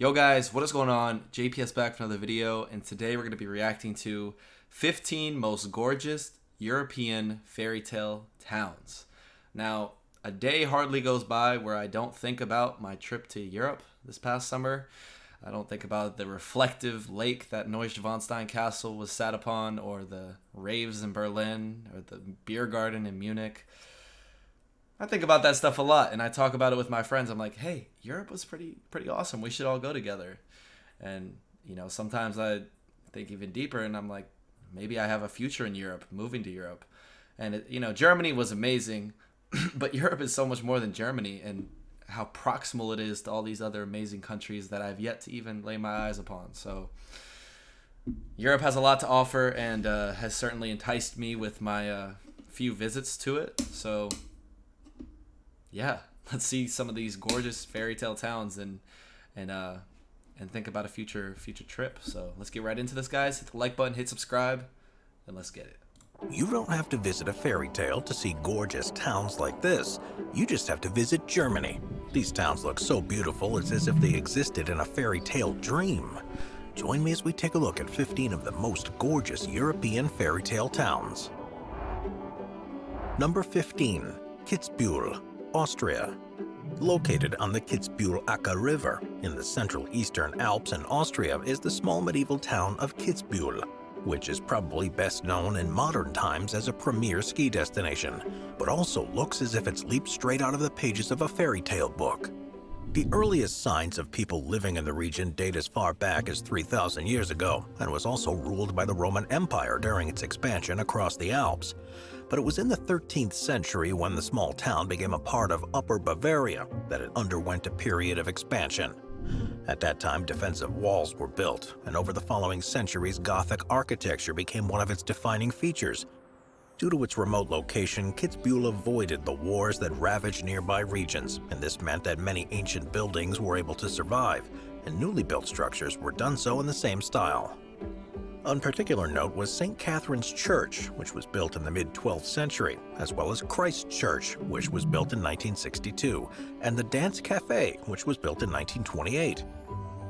Yo guys, what is going on? JPS back for another video, and today we're going to be reacting to 15 most gorgeous European fairy tale towns. Now, a day hardly goes by where I don't think about my trip to Europe this past summer. I don't think about the reflective lake that Neuschwanstein Castle was sat upon, or the raves in Berlin, or the beer garden in Munich. I think about that stuff a lot, and I talk about it with my friends. I'm like, hey, Europe was pretty awesome. We should all go together. And sometimes I think even deeper, and I'm like, maybe I have a future in Europe, moving to Europe. And Germany was amazing, but Europe is so much more than Germany, and how proximal it is to all these other amazing countries that I've yet to even lay my eyes upon. So Europe has a lot to offer, and has certainly enticed me with my few visits to it. So yeah, let's see some of these gorgeous fairy tale towns and think about a future trip. So let's get right into this, guys. Hit the like button, hit subscribe, and let's get it. You don't have to visit a fairy tale to see gorgeous towns like this. You just have to visit Germany. These towns look so beautiful, it's as if they existed in a fairy tale dream. Join me as we take a look at 15 of the most gorgeous European fairy tale towns. Number 15, Kitzbühel, Austria. Located on the Kitzbühel-Acher River in the central eastern Alps in Austria is the small medieval town of Kitzbühel, which is probably best known in modern times as a premier ski destination, but also looks as if it's leaped straight out of the pages of a fairy tale book. The earliest signs of people living in the region date as far back as 3,000 years ago, and was also ruled by the Roman Empire during its expansion across the Alps. But it was in the 13th century when the small town became a part of Upper Bavaria that it underwent a period of expansion. At that time, defensive walls were built, and over the following centuries, Gothic architecture became one of its defining features. Due to its remote location, Kitzbühel avoided the wars that ravaged nearby regions, and this meant that many ancient buildings were able to survive, and newly built structures were done so in the same style. On particular note was St. Catherine's Church, which was built in the mid-12th century, as well as Christ Church, which was built in 1962, and the Dance Cafe, which was built in 1928.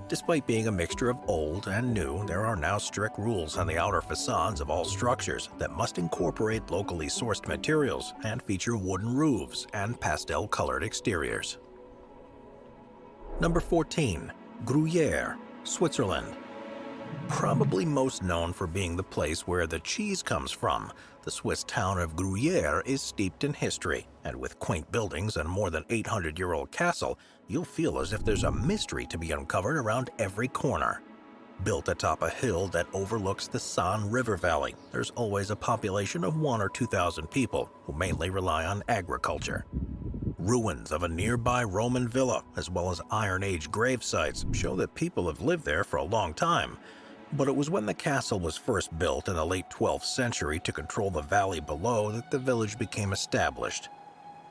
Despite being a mixture of old and new, there are now strict rules on the outer facades of all structures that must incorporate locally sourced materials and feature wooden roofs and pastel-colored exteriors. Number 14, Gruyère, Switzerland. Probably most known for being the place where the cheese comes from, the Swiss town of Gruyère is steeped in history, and with quaint buildings and a more than 800-year-old castle, you'll feel as if there's a mystery to be uncovered around every corner. Built atop a hill that overlooks the San River Valley, there's always a population of 1,000 or 2,000 people who mainly rely on agriculture. Ruins of a nearby Roman villa, as well as Iron Age grave sites, show that people have lived there for a long time. But it was when the castle was first built in the late 12th century to control the valley below that the village became established.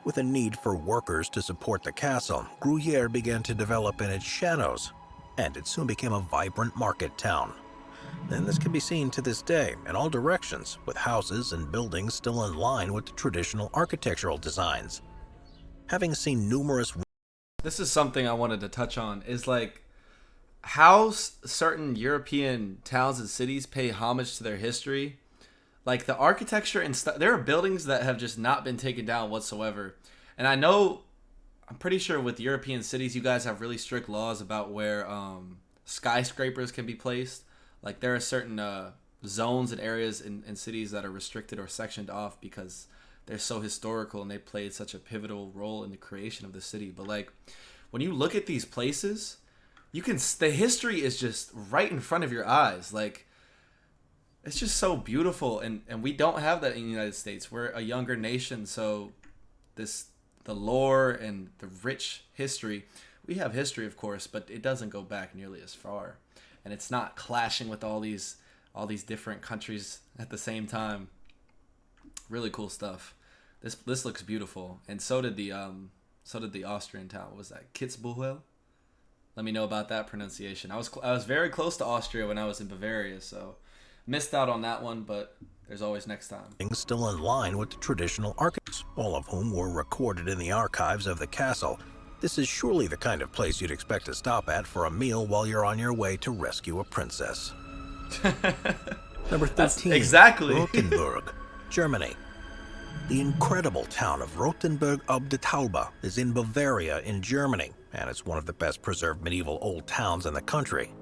With a need for workers to support the castle, Gruyère began to develop in its shadows, and it soon became a vibrant market town. And this can be seen to this day in all directions, with houses and buildings still in line with the traditional architectural designs. Having seen numerous... This is something I wanted to touch on, is like how certain European towns and cities pay homage to their history. Like the architecture and stuff, there are buildings that have just not been taken down whatsoever. And I'm pretty sure with European cities, you guys have really strict laws about where skyscrapers can be placed. Like there are certain zones and areas in cities that are restricted or sectioned off because they're so historical and they played such a pivotal role in the creation of the city. But like when you look at these places, the history is just right in front of your eyes. Like it's just so beautiful, and we don't have that in the United States. We're a younger nation, so the lore and the rich history, we have history of course, but it doesn't go back nearly as far, and it's not clashing with all these different countries at the same time. Really cool stuff. This looks beautiful, and so did the Austrian town. What was that, Kitzbühel? Let me know about that pronunciation. I was very close to Austria when I was in Bavaria, so missed out on that one, but there's always next time. Still in line with the traditional architects, all of whom were recorded in the archives of the castle. This is surely the kind of place you'd expect to stop at for a meal while you're on your way to rescue a princess. Number 13. Exactly. Rothenburg, Germany. The incredible town of Rothenburg ob der Tauber is in Bavaria in Germany, and it's one of the best preserved medieval old towns in the country.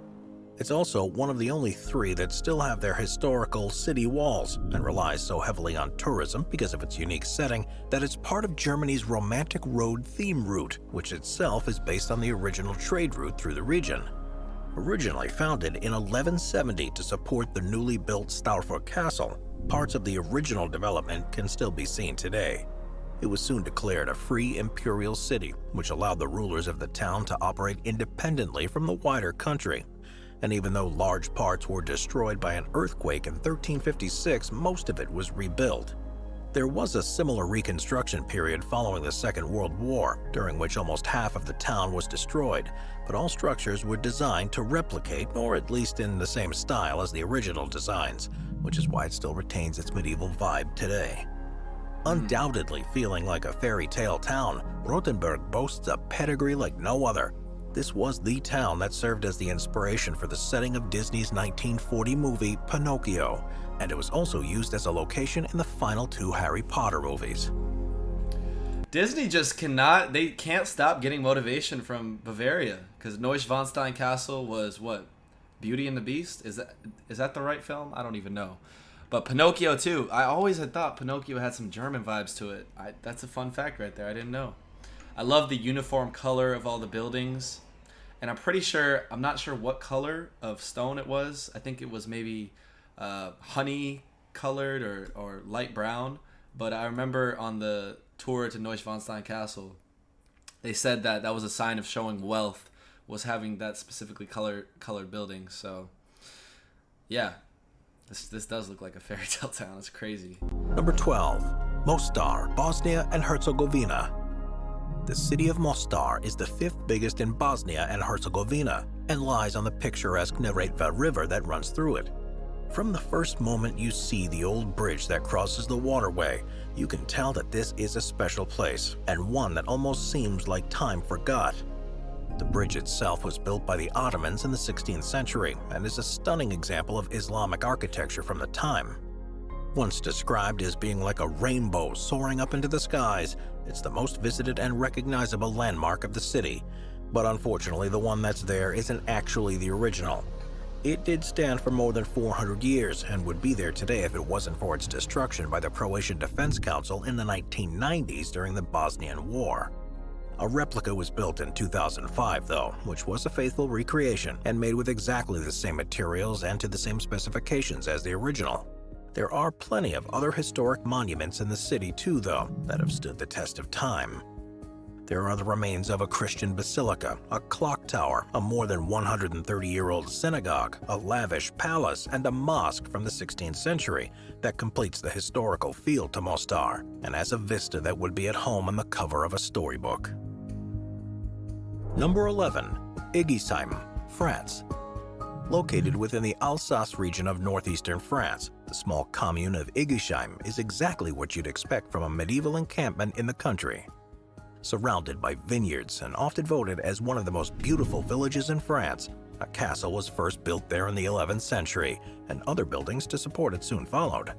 It's also one of the only three that still have their historical city walls and relies so heavily on tourism because of its unique setting that it's part of Germany's romantic road theme route, which itself is based on the original trade route through the region. Originally founded in 1170 to support the newly built Stauffer Castle, parts of the original development can still be seen today. It was soon declared a free imperial city, which allowed the rulers of the town to operate independently from the wider country. And even though large parts were destroyed by an earthquake in 1356, most of it was rebuilt. There was a similar reconstruction period following the Second World War, during which almost half of the town was destroyed, but all structures were designed to replicate, or at least in the same style as the original designs, which is why it still retains its medieval vibe today. Undoubtedly feeling like a fairy tale town, Rothenburg boasts a pedigree like no other. This was the town that served as the inspiration for the setting of Disney's 1940 movie Pinocchio, and it was also used as a location in the final two Harry Potter movies. Disney just they can't stop getting motivation from Bavaria, because Neuschwanstein Castle was what? Beauty and the Beast? Is that the right film? I don't even know. But Pinocchio too. I always had thought Pinocchio had some German vibes to it. That's a fun fact right there. I didn't know. I love the uniform color of all the buildings. And I'm not sure what color of stone it was. I think it was maybe honey colored or light brown. But I remember on the tour to Neuschwanstein Castle, they said that was a sign of showing wealth, was having that specifically colored building. So, yeah, this does look like a fairy tale town. It's crazy. Number 12. Mostar, Bosnia and Herzegovina. The city of Mostar is the 5th biggest in Bosnia and Herzegovina and lies on the picturesque Neretva River that runs through it. From the first moment you see the old bridge that crosses the waterway, you can tell that this is a special place and one that almost seems like time forgot. The bridge itself was built by the Ottomans in the 16th century and is a stunning example of Islamic architecture from the time. Once described as being like a rainbow soaring up into the skies, it's the most visited and recognizable landmark of the city. But unfortunately, the one that's there isn't actually the original. It did stand for more than 400 years and would be there today if it wasn't for its destruction by the Croatian Defense Council in the 1990s during the Bosnian War. A replica was built in 2005 though, which was a faithful recreation and made with exactly the same materials and to the same specifications as the original. There are plenty of other historic monuments in the city too though, that have stood the test of time. There are the remains of a Christian basilica, a clock tower, a more than 130-year-old synagogue, a lavish palace, and a mosque from the 16th century that completes the historical feel to Mostar and has a vista that would be at home on the cover of a storybook. Number 11. Igisheim, France. Located within the Alsace region of northeastern France, the small commune of Igisheim is exactly what you'd expect from a medieval encampment in the country. Surrounded by vineyards and often voted as one of the most beautiful villages in France, a castle was first built there in the 11th century, and other buildings to support it soon followed.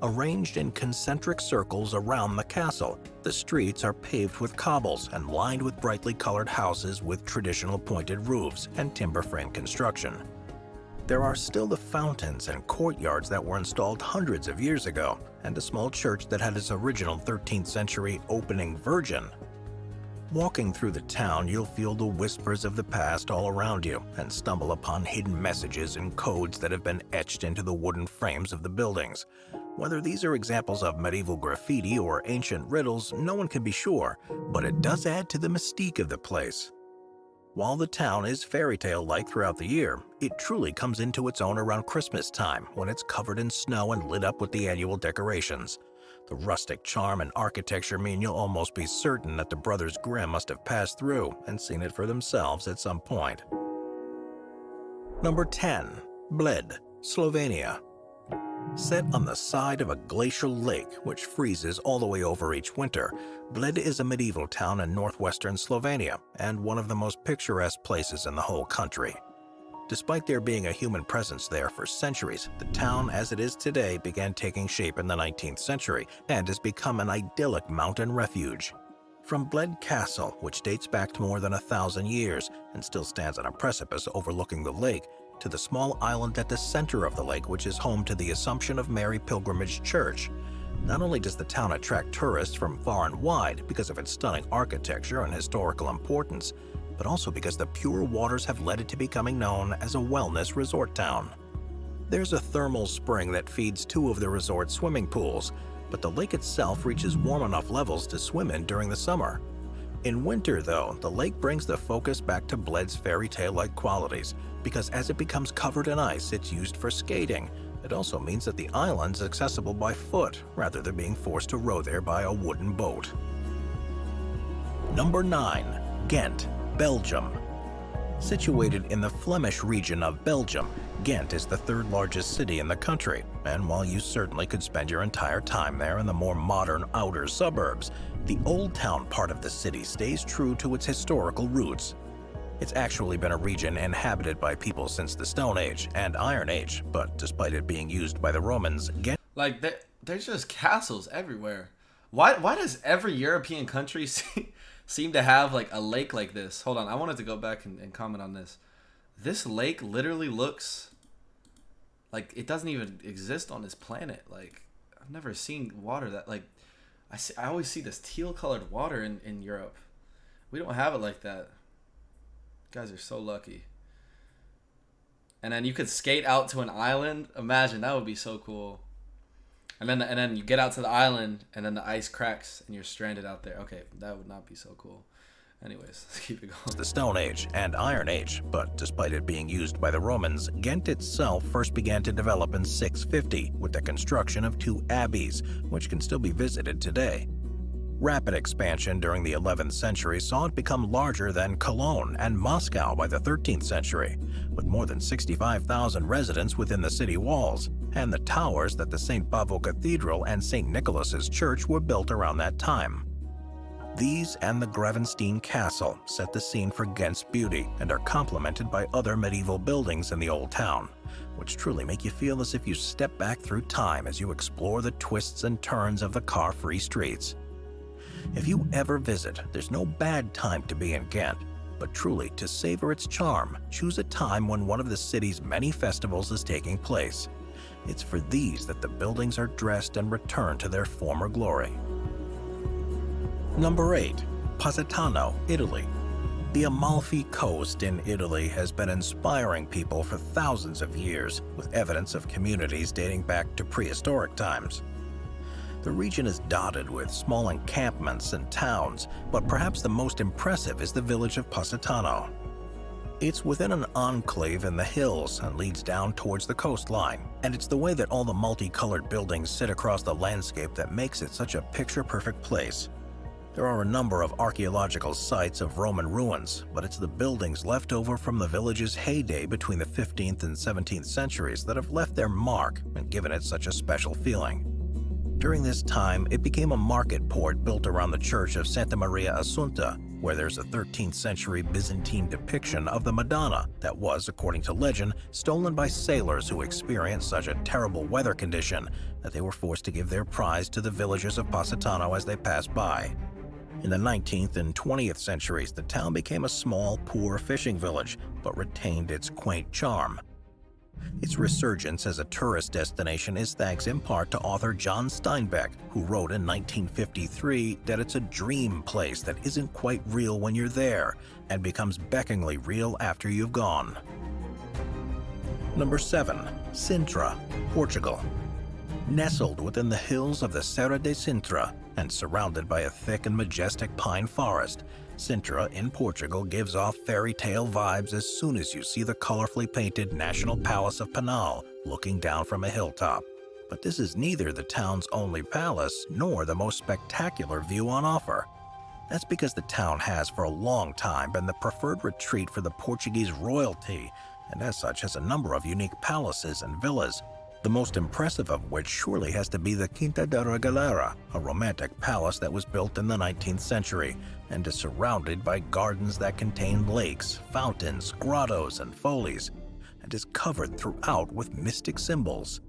Arranged in concentric circles around the castle, the streets are paved with cobbles and lined with brightly colored houses with traditional pointed roofs and timber frame construction. There are still the fountains and courtyards that were installed hundreds of years ago, and a small church that had its original 13th century opening virgin. Walking through the town, you'll feel the whispers of the past all around you and stumble upon hidden messages and codes that have been etched into the wooden frames of the buildings. Whether these are examples of medieval graffiti or ancient riddles, no one can be sure, but it does add to the mystique of the place. While the town is fairy tale-like throughout the year, it truly comes into its own around Christmas time when it's covered in snow and lit up with the annual decorations. The rustic charm and architecture mean you'll almost be certain that the Brothers Grimm must have passed through and seen it for themselves at some point. Number 10. Bled, Slovenia. Set on the side of a glacial lake which freezes all the way over each winter, Bled is a medieval town in northwestern Slovenia and one of the most picturesque places in the whole country. Despite there being a human presence there for centuries, the town as it is today began taking shape in the 19th century and has become an idyllic mountain refuge. From Bled Castle, which dates back to more than 1,000 years and still stands on a precipice overlooking the lake, to the small island at the center of the lake which is home to the Assumption of Mary Pilgrimage Church. Not only does the town attract tourists from far and wide because of its stunning architecture and historical importance, but also because the pure waters have led it to becoming known as a wellness resort town. There's a thermal spring that feeds 2 of the resort swimming pools, but the lake itself reaches warm enough levels to swim in during the summer. In winter, though, the lake brings the focus back to Bled's fairy-tale-like qualities, because as it becomes covered in ice, it's used for skating. It also means that the island's accessible by foot, rather than being forced to row there by a wooden boat. Number 9. Ghent, Belgium. Situated in the Flemish region of Belgium, Ghent is the 3rd largest city in the country, and while you certainly could spend your entire time there in the more modern outer suburbs, the Old Town part of the city stays true to its historical roots. It's actually been a region inhabited by people since the Stone Age and Iron Age, but despite it being used by the Romans, Ghent... Like, there's just castles everywhere. Why does every European country seem to have, like, a lake like this? Hold on, I wanted to go back and comment on this. This lake literally looks like it doesn't even exist on this planet. Like, I've never seen water that, like... I always see this teal-colored water in Europe. We don't have it like that. You guys are so lucky. And then you could skate out to an island. Imagine, that would be so cool. And then you get out to the island, and then the ice cracks, and you're stranded out there. Okay, that would not be so cool. Anyways, let's keep it going. The Stone Age and Iron Age, but despite it being used by the Romans, Ghent itself first began to develop in 650 with the construction of 2 abbeys, which can still be visited today. Rapid expansion during the 11th century saw it become larger than Cologne and Moscow by the 13th century, with more than 65,000 residents within the city walls, and the towers that the St. Bavo Cathedral and St. Nicholas's Church were built around that time. These and the Gravenstein Castle set the scene for Ghent's beauty and are complemented by other medieval buildings in the old town, which truly make you feel as if you step back through time as you explore the twists and turns of the car-free streets. If you ever visit, there's no bad time to be in Ghent, but truly to savor its charm, choose a time when one of the city's many festivals is taking place. It's for these that the buildings are dressed and return to their former glory. Number 8. Positano, Italy. The Amalfi Coast in Italy has been inspiring people for thousands of years, with evidence of communities dating back to prehistoric times. The region is dotted with small encampments and towns, but perhaps the most impressive is the village of Positano. It's within an enclave in the hills and leads down towards the coastline, and it's the way that all the multicolored buildings sit across the landscape that makes it such a picture-perfect place. There are a number of archaeological sites of Roman ruins, but it's the buildings left over from the village's heyday between the 15th and 17th centuries that have left their mark and given it such a special feeling. During this time, it became a market port built around the church of Santa Maria Assunta, where there's a 13th century Byzantine depiction of the Madonna that was, according to legend, stolen by sailors who experienced such a terrible weather condition that they were forced to give their prize to the villagers of Positano as they passed by. In the 19th and 20th centuries, the town became a small, poor fishing village, but retained its quaint charm. Its resurgence as a tourist destination is thanks in part to author John Steinbeck, who wrote in 1953 that it's a dream place that isn't quite real when you're there and becomes beckoningly real after you've gone. Number 7. Sintra, Portugal. Nestled within the hills of the Serra de Sintra and surrounded by a thick and majestic pine forest, Sintra in Portugal gives off fairy tale vibes as soon as you see the colorfully painted National Palace of Penal looking down from a hilltop. But this is neither the town's only palace nor the most spectacular view on offer. That's because the town has for a long time been the preferred retreat for the Portuguese royalty, and as such has a number of unique palaces and villas. The most impressive of which surely has to be the Quinta da Regalera, a romantic palace that was built in the 19th century and is surrounded by gardens that contain lakes, fountains, grottos, and follies, and is covered throughout with mystic symbols.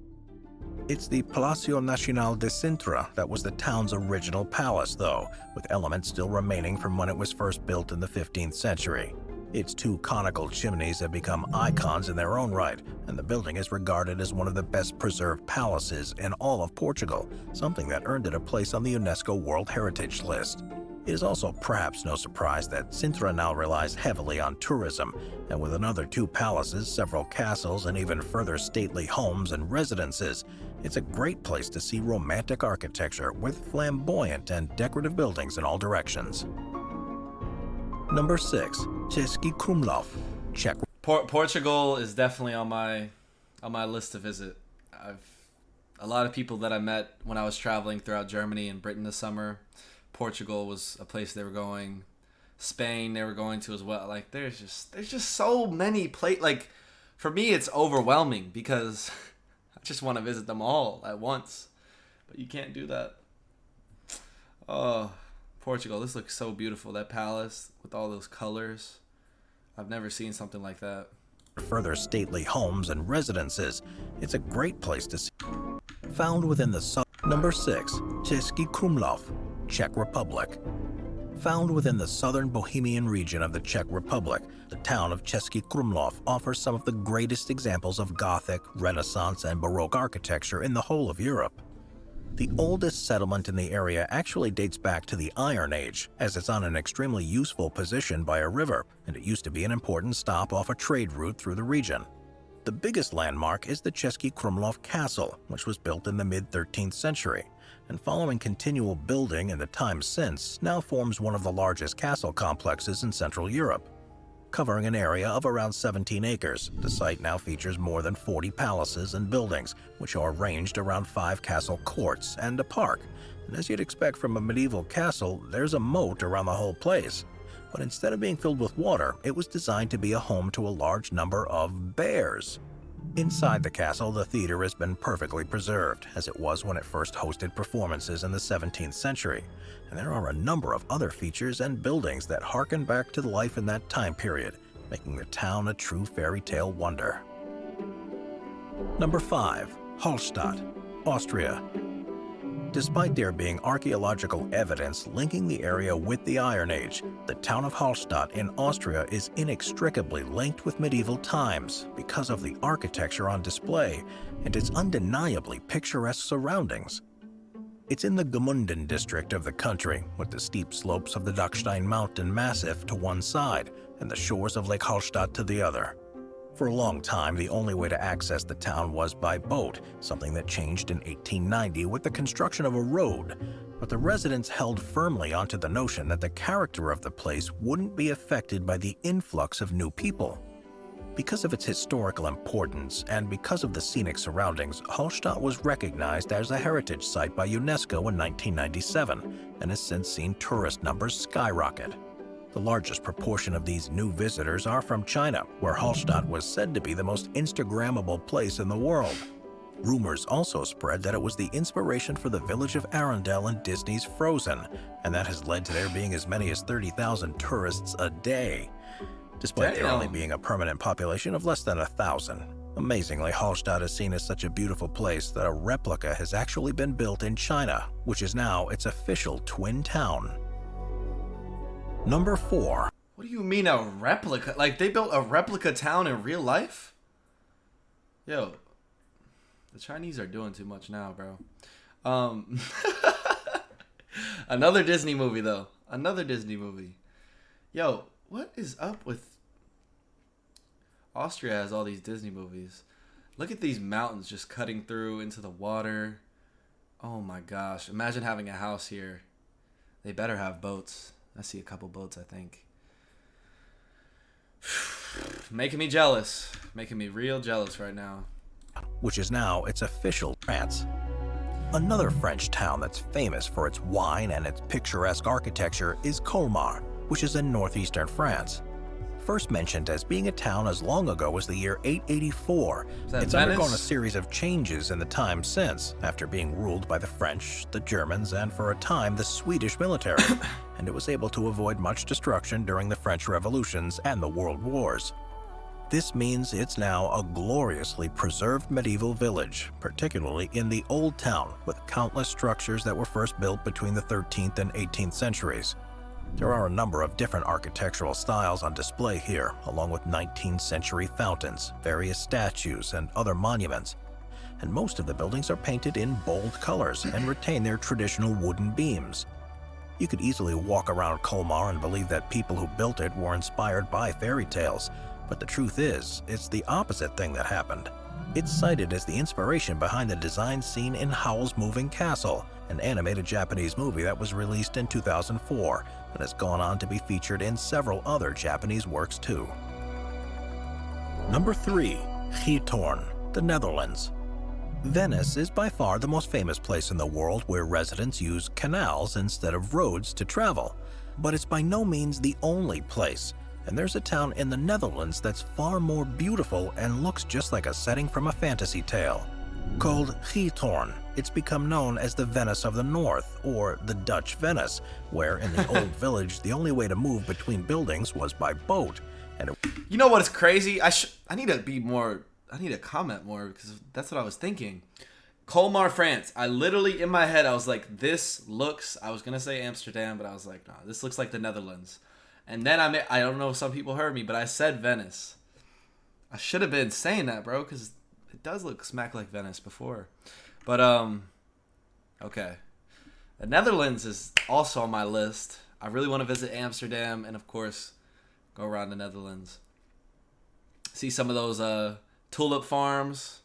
It's the Palacio Nacional de Sintra that was the town's original palace, though, with elements still remaining from when it was first built in the 15th century. Its two conical chimneys have become icons in their own right, and the building is regarded as one of the best preserved palaces in all of Portugal, something that earned it a place on the UNESCO World Heritage List. It is also perhaps no surprise that Sintra now relies heavily on tourism, and with another 2 palaces, several castles, and even further stately homes and residences, it's a great place to see romantic architecture with flamboyant and decorative buildings in all directions. Number 6. Český Krumlov, Czech. Portugal is definitely on my list to visit. A lot of people that I met when I was traveling throughout Germany and Britain this summer. Portugal was a place they were going. Spain they were going to as well. Like there's just so many like for me it's overwhelming because I just want to visit them all at once. But you can't do that. Oh, Portugal, this looks so beautiful. That palace with all those colors. I've never seen something like that. Further stately homes and residences. It's a great place to see. Found within the Number 6. Český Krumlov, Czech Republic. Found within the southern Bohemian region of the Czech Republic, the town of Český Krumlov offers some of the greatest examples of Gothic, Renaissance, and Baroque architecture in the whole of Europe. The oldest settlement in the area actually dates back to the Iron Age, as it's on an extremely useful position by a river, and it used to be an important stop off a trade route through the region. The biggest landmark is the Český Krumlov Castle, which was built in the mid-13th century, and following continual building in the time since, now forms one of the largest castle complexes in Central Europe. Covering an area of around 17 acres, the site now features more than 40 palaces and buildings, which are arranged around 5 castle courts and a park. And as you'd expect from a medieval castle, there's a moat around the whole place. But instead of being filled with water, it was designed to be a home to a large number of bears. Inside the castle, the theater has been perfectly preserved, as it was when it first hosted performances in the 17th century, and there are a number of other features and buildings that harken back to life in that time period, making the town a true fairy tale wonder. Number 5. Halstadt, Austria. Despite there being archaeological evidence linking the area with the Iron Age, the town of Halstatt in Austria is inextricably linked with medieval times because of the architecture on display and its undeniably picturesque surroundings. It's in the Gmunden district of the country, with the steep slopes of the Dachstein mountain massif to one side and the shores of Lake Halstatt to the other. For a long time, the only way to access the town was by boat, something that changed in 1890 with the construction of a road. But the residents held firmly onto the notion that the character of the place wouldn't be affected by the influx of new people. Because of its historical importance and because of the scenic surroundings, Halstatt was recognized as a heritage site by UNESCO in 1997 and has since seen tourist numbers skyrocket. The largest proportion of these new visitors are from China, where Halstatt was said to be the most Instagrammable place in the world. Rumors also spread that it was the inspiration for the village of Arendelle in Disney's Frozen, and that has led to there being as many as 30,000 tourists a day, despite there only being a permanent population of less than 1,000. Amazingly, Halstatt is seen as such a beautiful place that a replica has actually been built in China, which is now its official twin town. Number 4. What do you mean a replica? Like they built a replica town in real life? Yo, the Chinese are doing too much now, bro. Another Disney movie though. Another Disney movie. Yo, what is up with Austria has all these Disney movies. Look at these mountains just cutting through into the water. Oh my gosh. Imagine having a house here. They better have boats. I see a couple boats, I think. Making me jealous. Making me real jealous right now. Which is now its official France. Another French town that's famous for its wine and its picturesque architecture is Colmar, which is in northeastern France. First mentioned as being a town as long ago as the year 884, it's undergone a series of changes in the time since, after being ruled by the French, the Germans, and for a time the Swedish military, and it was able to avoid much destruction during the French revolutions and the World Wars. This means it's now a gloriously preserved medieval village, particularly in the Old Town, with countless structures that were first built between the 13th and 18th centuries. There are a number of different architectural styles on display here, along with 19th century fountains, various statues, and other monuments. And most of the buildings are painted in bold colors and retain their traditional wooden beams. You could easily walk around Colmar and believe that people who built it were inspired by fairy tales, but the truth is, it's the opposite thing that happened. It's cited as the inspiration behind the design seen in Howl's Moving Castle, an animated Japanese movie that was released in 2004 and has gone on to be featured in several other Japanese works too. Number 3. Giethoorn, the Netherlands. Venice is by far the most famous place in the world where residents use canals instead of roads to travel, but it's by no means the only place. And there's a town in the Netherlands that's far more beautiful and looks just like a setting from a fantasy tale. Called Giethoorn, it's become known as the Venice of the North, or the Dutch Venice, where in the old village the only way to move between buildings was by boat. And you know what is crazy? I need to comment more, because that's what I was thinking. Colmar, France. I literally, in my head, I was like, I was going to say Amsterdam, but I was like, no, this looks like the Netherlands. And then I don't know if some people heard me, but I said Venice. I should have been saying that, bro, because it does look smack like Venice before. But, okay. The Netherlands is also on my list. I really want to visit Amsterdam and, of course, go around the Netherlands. See some of those tulip farms.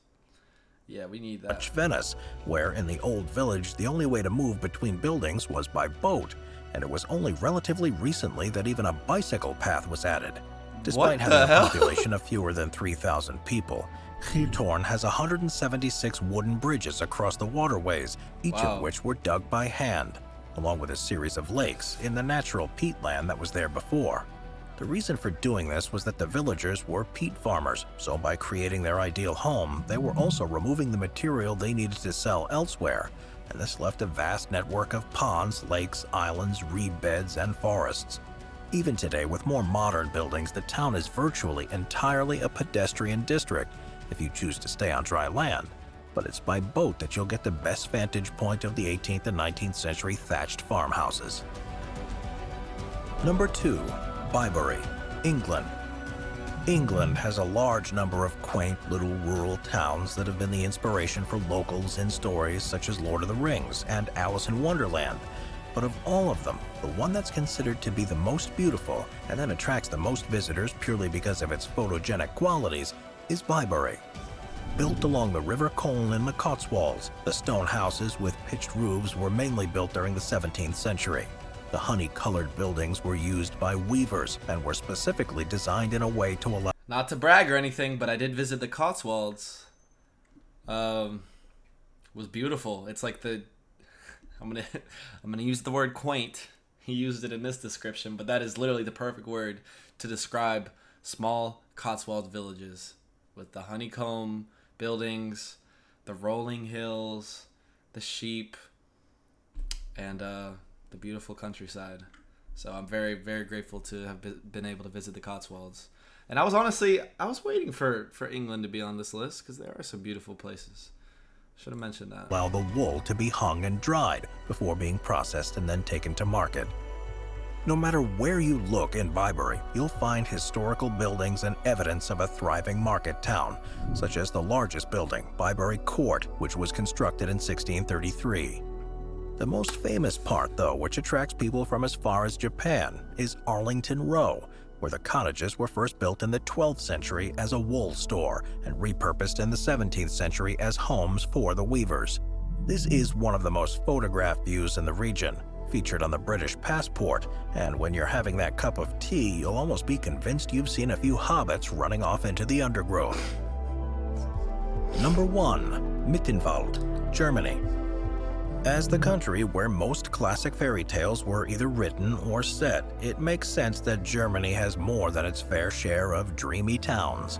Yeah, we need that. Dutch Venice, where in the old village the only way to move between buildings was by boat. And it was only relatively recently that even a bicycle path was added. Despite having a population of fewer than 3,000 people, Giethoorn has 176 wooden bridges across the waterways, each of which were dug by hand, along with a series of lakes in the natural peat land that was there before. The reason for doing this was that the villagers were peat farmers, so by creating their ideal home, they were also removing the material they needed to sell elsewhere, and this left a vast network of ponds, lakes, islands, reed beds, and forests. Even today, with more modern buildings, the town is virtually entirely a pedestrian district if you choose to stay on dry land, but it's by boat that you'll get the best vantage point of the 18th and 19th century thatched farmhouses. Number 2. Byberry, England. England has a large number of quaint little rural towns that have been the inspiration for locals in stories such as Lord of the Rings and Alice in Wonderland. But of all of them, the one that's considered to be the most beautiful and then attracts the most visitors purely because of its photogenic qualities is Byberry. Built along the River Colne in the Cotswolds, the stone houses with pitched roofs were mainly built during the 17th century. The honey-colored buildings were used by weavers and were specifically designed in a way to allow... Not to brag or anything, but I did visit the Cotswolds. It was beautiful. It's like I'm gonna use the word quaint. He used it in this description, but that is literally the perfect word to describe small Cotswold villages with the honeycomb buildings, the rolling hills, the sheep, and the beautiful countryside. So I'm very, very grateful to have been able to visit the Cotswolds. And I was waiting for England to be on this list because there are some beautiful places. Should have mentioned that. Allow the wool to be hung and dried before being processed and then taken to market. No matter where you look in Byberry, you'll find historical buildings and evidence of a thriving market town, such as the largest building, Byberry Court, which was constructed in 1633. The most famous part, though, which attracts people from as far as Japan, is Arlington Row, where the cottages were first built in the 12th century as a wool store and repurposed in the 17th century as homes for the weavers. This is one of the most photographed views in the region, featured on the British passport, and when you're having that cup of tea, you'll almost be convinced you've seen a few hobbits running off into the undergrowth. Number 1. Mittenwald, Germany. As the country where most classic fairy tales were either written or set, it makes sense that Germany has more than its fair share of dreamy towns.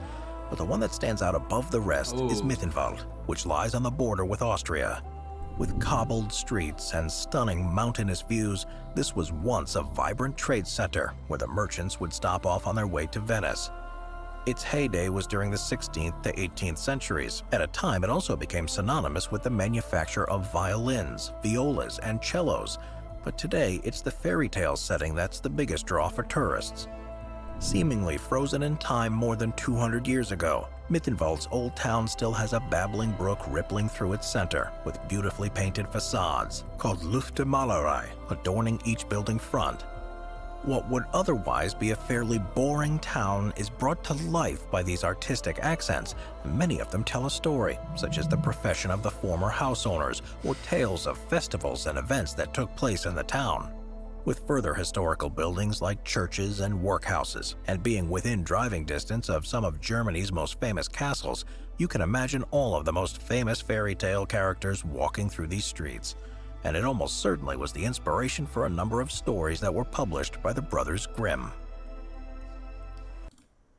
But the one that stands out above the rest is Mittenwald, which lies on the border with Austria. With cobbled streets and stunning mountainous views, this was once a vibrant trade center where the merchants would stop off on their way to Venice. Its heyday was during the 16th to 18th centuries. At a time, it also became synonymous with the manufacture of violins, violas, and cellos. But today, it's the fairy tale setting that's the biggest draw for tourists. Seemingly frozen in time more than 200 years ago, Mittenwald's old town still has a babbling brook rippling through its center, with beautifully painted facades, called Luftmalerei, adorning each building front. What would otherwise be a fairly boring town is brought to life by these artistic accents. Many of them tell a story, such as the profession of the former house owners or tales of festivals and events that took place in the town. With further historical buildings like churches and workhouses, and being within driving distance of some of Germany's most famous castles, you can imagine all of the most famous fairy tale characters walking through these streets. And it almost certainly was the inspiration for a number of stories that were published by the Brothers Grimm.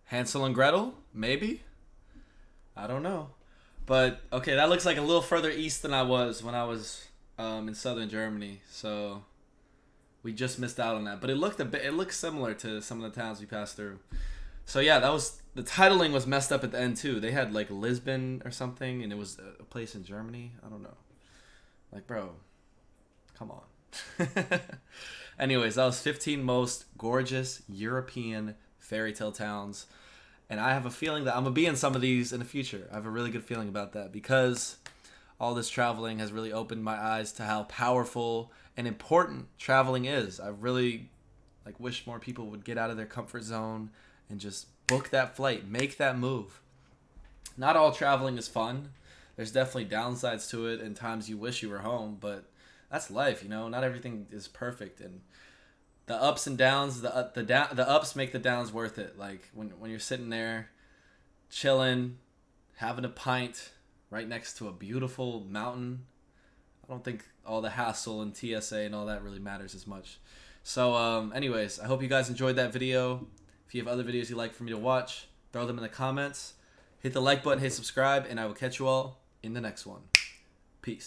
Hansel and Gretel? Maybe? I don't know. But, okay, that looks like a little further east than I was when I was in southern Germany. So, we just missed out on that. But it looked similar to some of the towns we passed through. So, yeah, the titling was messed up at the end, too. They had, like, Lisbon or something, and it was a place in Germany. I don't know. Like, bro... Come on. Anyways, that was 15 most gorgeous European fairy tale towns. And I have a feeling that I'm going to be in some of these in the future. I have a really good feeling about that because all this traveling has really opened my eyes to how powerful and important traveling is. I really wish more people would get out of their comfort zone and just book that flight, make that move. Not all traveling is fun. There's definitely downsides to it and times you wish you were home, but that's life, you know. Not everything is perfect, and the ups and downs, the ups make the downs worth it. Like when you're sitting there, chilling, having a pint right next to a beautiful mountain. I don't think all the hassle and TSA and all that really matters as much. So, anyways, I hope you guys enjoyed that video. If you have other videos you'd like for me to watch, throw them in the comments. Hit the like button, hit subscribe, and I will catch you all in the next one. Peace.